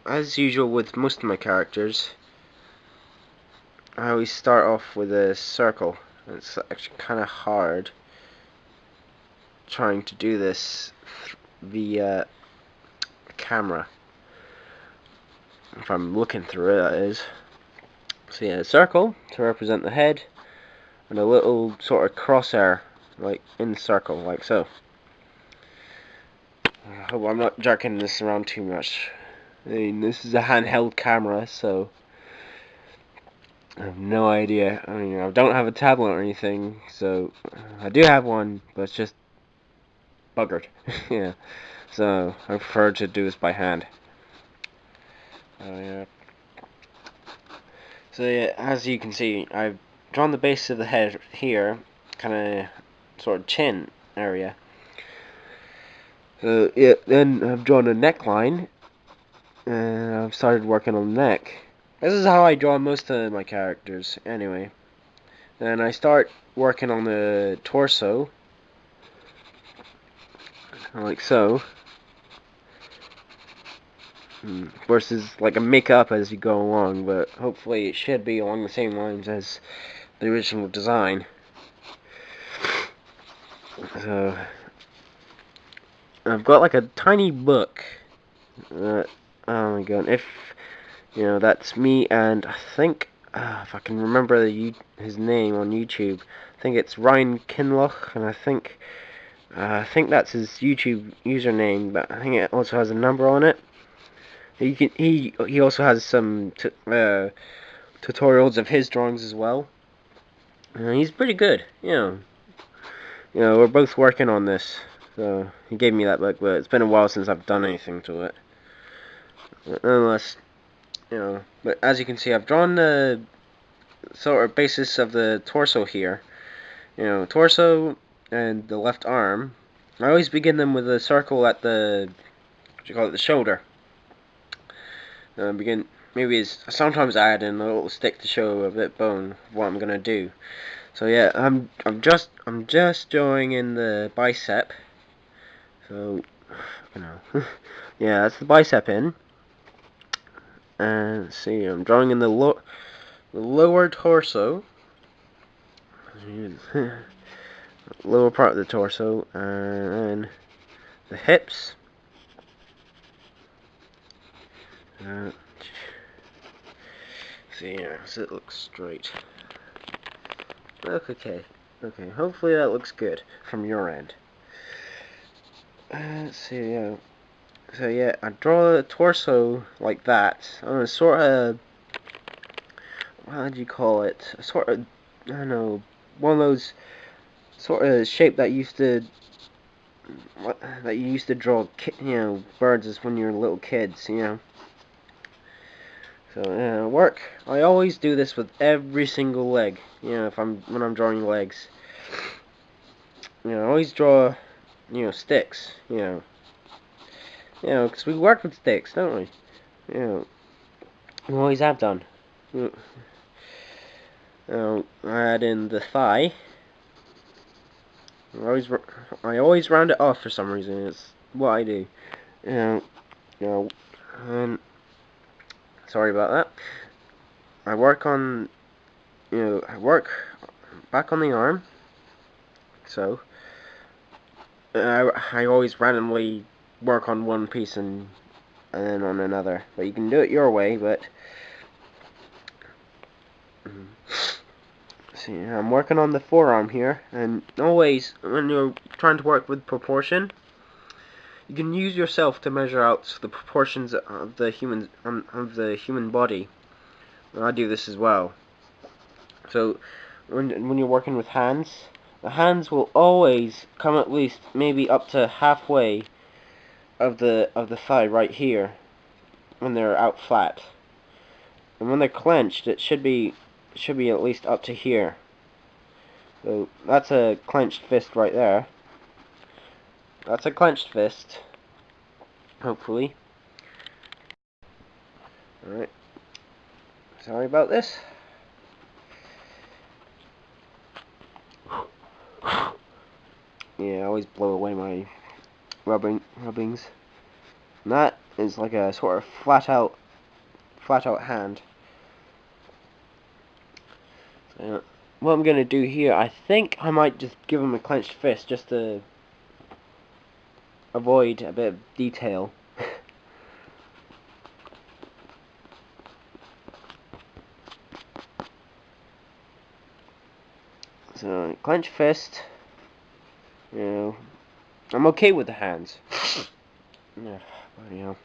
As usual with most of my characters, I always start off with a circle. It's actually kind of hard trying to do this via camera. If I'm looking through it, that is. So yeah, a circle to represent the head, and a little sort of crosshair, like in the circle, like so. I hope I'm not jerking this around too much. I mean, this is a handheld camera, so I have no idea. I mean, I don't have a tablet or anything, so I do have one, but it's just buggered. Yeah, so I prefer to do this by hand. Yeah. So yeah, as you can see, I've drawn the base of the head here, kind of sort of chin area. So yeah, then I've drawn a neckline, and I've started working on the neck. This is how I draw most of my characters, anyway. Then I start working on the torso, like so. Of course, it's like a make-up as you go along, but hopefully it should be along the same lines as the original design. So I've got like a tiny book. Oh my god! If you know, that's me, and I think if I can remember his name on YouTube, I think it's Ryan Kinloch, and I think that's his YouTube username, but I think it also has a number on it. He also has some tutorials of his drawings as well. He's pretty good, we're both working on this. So he gave me that book, but it's been a while since I've done anything to it. Unless, but as you can see, I've drawn the sort of basis of the torso here. Torso and the left arm. I always begin them with a circle at the shoulder. Sometimes I add in a little stick to show a bit bone of what I'm gonna do. So yeah, I'm just drawing in the bicep. So yeah, that's the bicep in. And let's see, I'm drawing in the lower torso, lower part of the torso, and the hips. See, so it looks straight. Okay. Hopefully that looks good from your end. Let's see, yeah. So yeah, I draw the torso like that. On a sort of, what do you call it? A sort of, I don't know, one of those sort of shape that you used to draw, birds as when you were little kids. So work. I always do this with every single leg. When I'm drawing legs. I always draw, sticks. Because we work with sticks, don't we? We always have done. I add in the thigh. I always round it off for some reason. It's what I do. And sorry about that. I work on, I work back on the arm. So I always randomly work on one piece and then on another. But you can do it your way. But see, I'm working on the forearm here, and always when you're trying to work with proportion, you can use yourself to measure out the proportions of the human body. And I do this as well. So when you're working with hands, the hands will always come at least maybe up to halfway of the thigh right here when they're out flat. And when they're clenched, it should be at least up to here. So that's a clenched fist right there. That's a clenched fist. Hopefully. Alright. Sorry about this. Yeah, I always blow away my rubbings. And that is like a sort of flat out hand. So, what I'm gonna do here, I think I might just give him a clenched fist just to avoid a bit of detail. So, clenched fist, you know, I'm okay with the hands. Yeah, but, you know.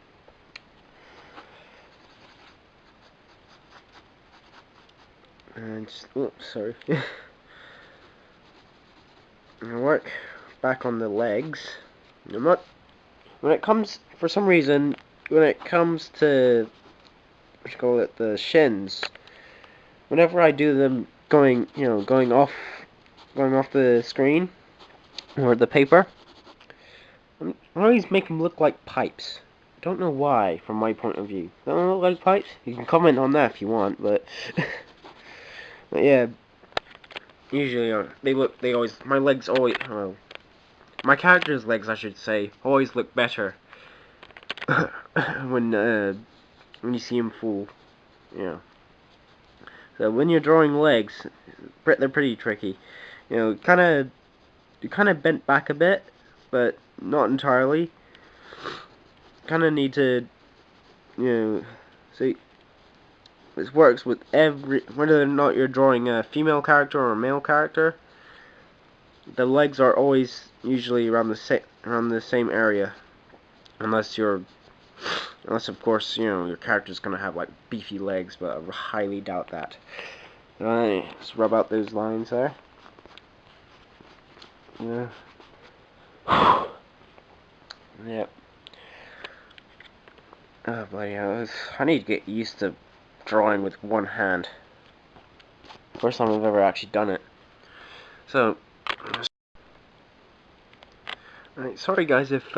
And just, oops, sorry. Work back on the legs. I'm not, when it comes, for some reason, when it comes to, what you call it, the shins, whenever I do them going, you know, going off the screen, or the paper, I always make them look like pipes. I don't know why, from my point of view. They don't look like pipes? You can comment on that if you want, but, but yeah, usually they always, my legs always, well, my character's legs, I should say, always look better when you see him full, you know. So when you're drawing legs, they're pretty tricky. You know, you kind of bent back a bit, but not entirely. Kind of need to, you know, see. This works with whether or not you're drawing a female character or a male character. The legs are always usually around the same area, unless of course, you know, your character's gonna have like beefy legs, but I highly doubt that. Alright, just rub out those lines there. Yeah. Yep. Oh bloody hell! I need to get used to drawing with one hand. First time I've ever actually done it. So, right, sorry guys if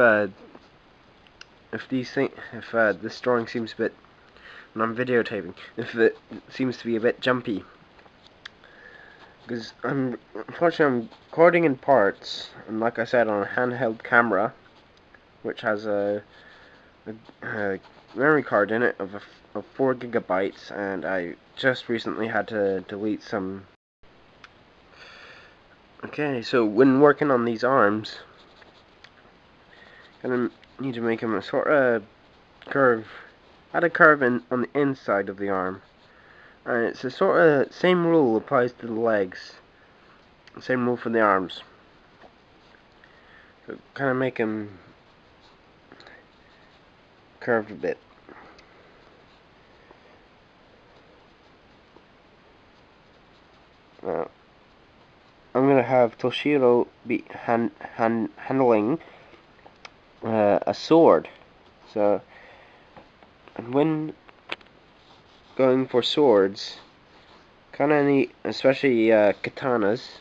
this drawing seems a bit, when I'm videotaping, if it seems to be a bit jumpy, because unfortunately I'm recording in parts, and like I said, on a handheld camera, which has a memory card in it of 4 gigabytes, and I just recently had to delete some. Okay, so when working on these arms, gonna need to make them a sort of curve. Add a curve on the inside of the arm. Alright, so sort of same rule applies to the legs. Same rule for the arms. So kind of make them curved a bit. Now, I'm gonna have Toshiro be handling a sword. So, and when going for swords, kind of need, especially katanas,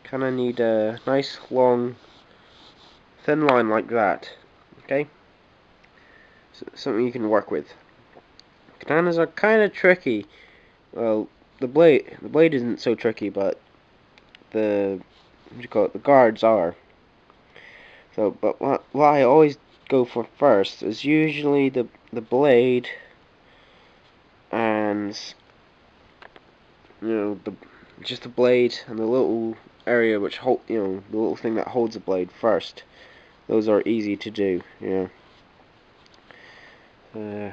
kind of need a nice long thin line like that. Okay, so, something you can work with. Katanas are kind of tricky. Well, the blade isn't so tricky, but the, what do you call it, the guards are. So, but what I always go for first is usually the blade, and you know, just the blade and the little area which the little thing that holds the blade first. Those are easy to do, you know.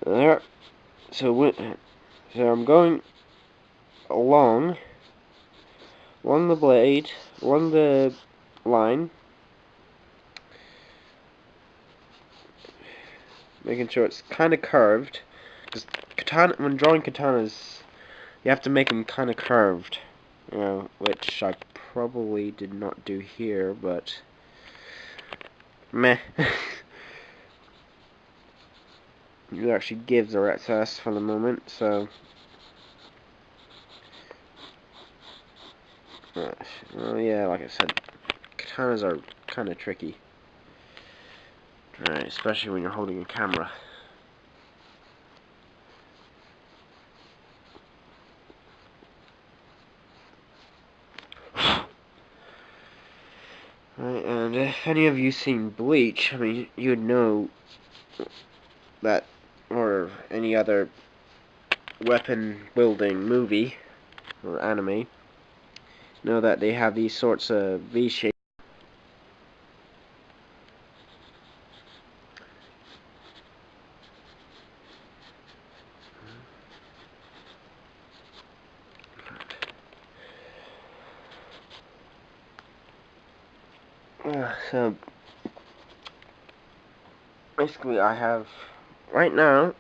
There. So I'm going along the blade, along the line, making sure it's kind of curved. Because when drawing katanas, you have to make them kind of curved, you know, which I probably did not do here, but meh. It actually gives a rat's ass for the moment, so. Well, yeah, like I said, katanas are kind of tricky. Right, especially when you're holding a camera. Right, and if any of you seen Bleach, I mean, you'd know that, or any other weapon building movie or anime, know that they have these sorts of V-shapes. So basically, I have right now.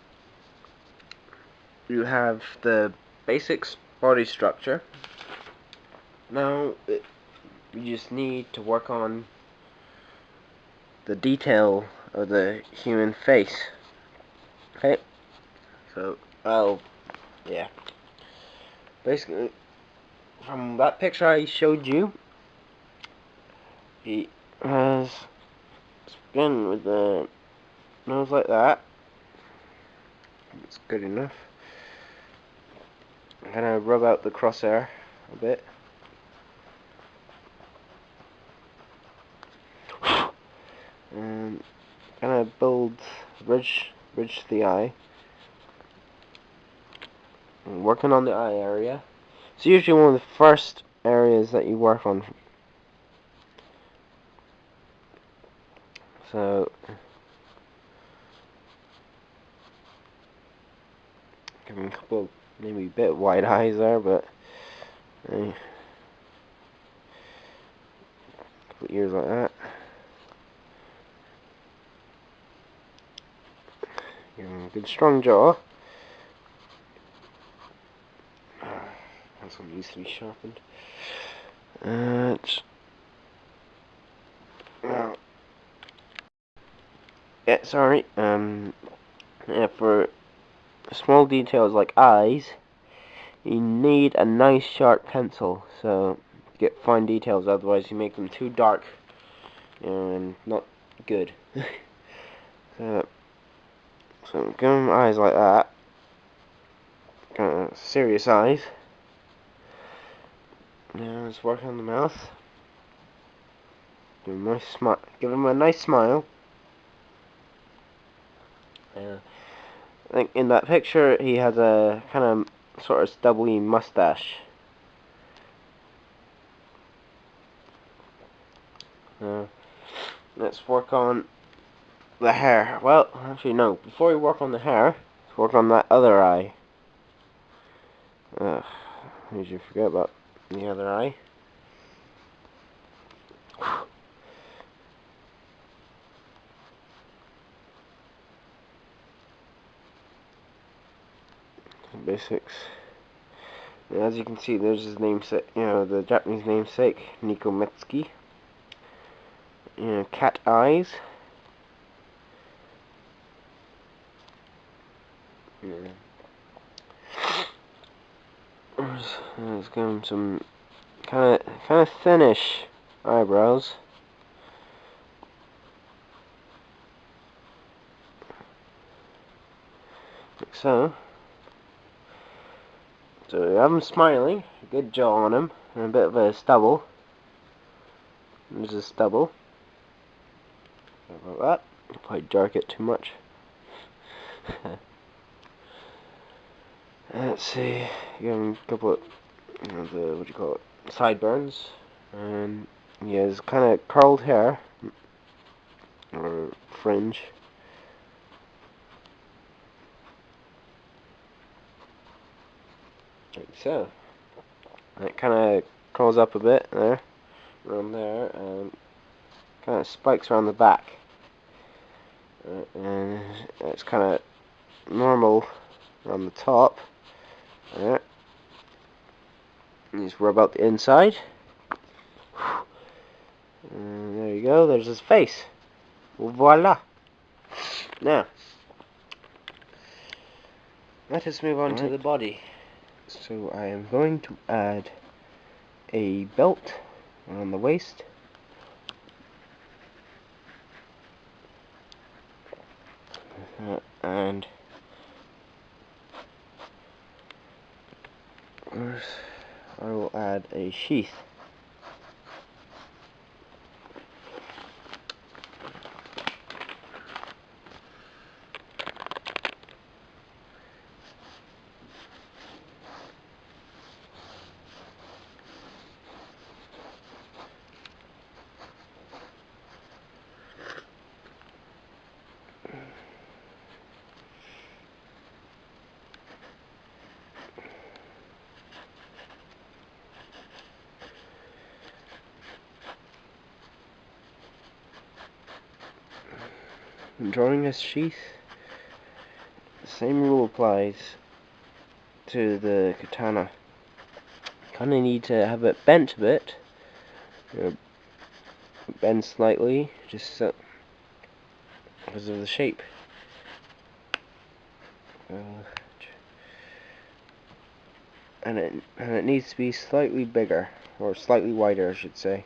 You have the basic body structure. Now you just need to work on the detail of the human face. Okay, so yeah. Basically, from that picture I showed you, he has skin with the nose like that. It's good enough. I'm gonna rub out the crosshair a bit. And gonna build bridge the eye. I'm working on the eye area. It's usually one of the first areas that you work on. So give him a couple of maybe a bit wide eyes there, but a couple of ears like that. Give him a good strong jaw. That's one needs to be sharpened. Yeah, sorry. Yeah, for small details like eyes, you need a nice sharp pencil. So to get fine details, otherwise you make them too dark and not good. So give them eyes like that. Kind of serious eyes. Now let's work on the mouth. Give him a nice smile. Give him a nice smile. I think in that picture he has a kind of sort of stubbly mustache. Let's work on the hair. Well, actually no. Before we work on the hair, let's work on that other eye. Ugh, I usually forget about the other eye. Basics. And as you can see, there's his namesake. You know, the Japanese namesake, Nekometsuki. You know, cat eyes. Yeah. Let's give him some kind of thinnish eyebrows. Like so. So we have him smiling, a good jaw on him, and a bit of a stubble. There's a stubble. Sorry about that. I'll probably dark it too much. Let's see. Give him a couple of, you know, the, what do you call it? Sideburns. And he has kind of curled hair. Or fringe. Like so. And it kind of curls up a bit there. Around there. And kind of spikes around the back. And it's kind of normal around the top. There. And just rub out the inside. And there you go, there's his face. Voila. Now, let us move on to the body. So I am going to add a belt on the waist. And I will add a sheath. drawing this sheath, the same rule applies to the katana. Kinda need to have it bent a bit, bend slightly, just so, because of the shape. And it needs to be slightly bigger, or slightly wider I should say.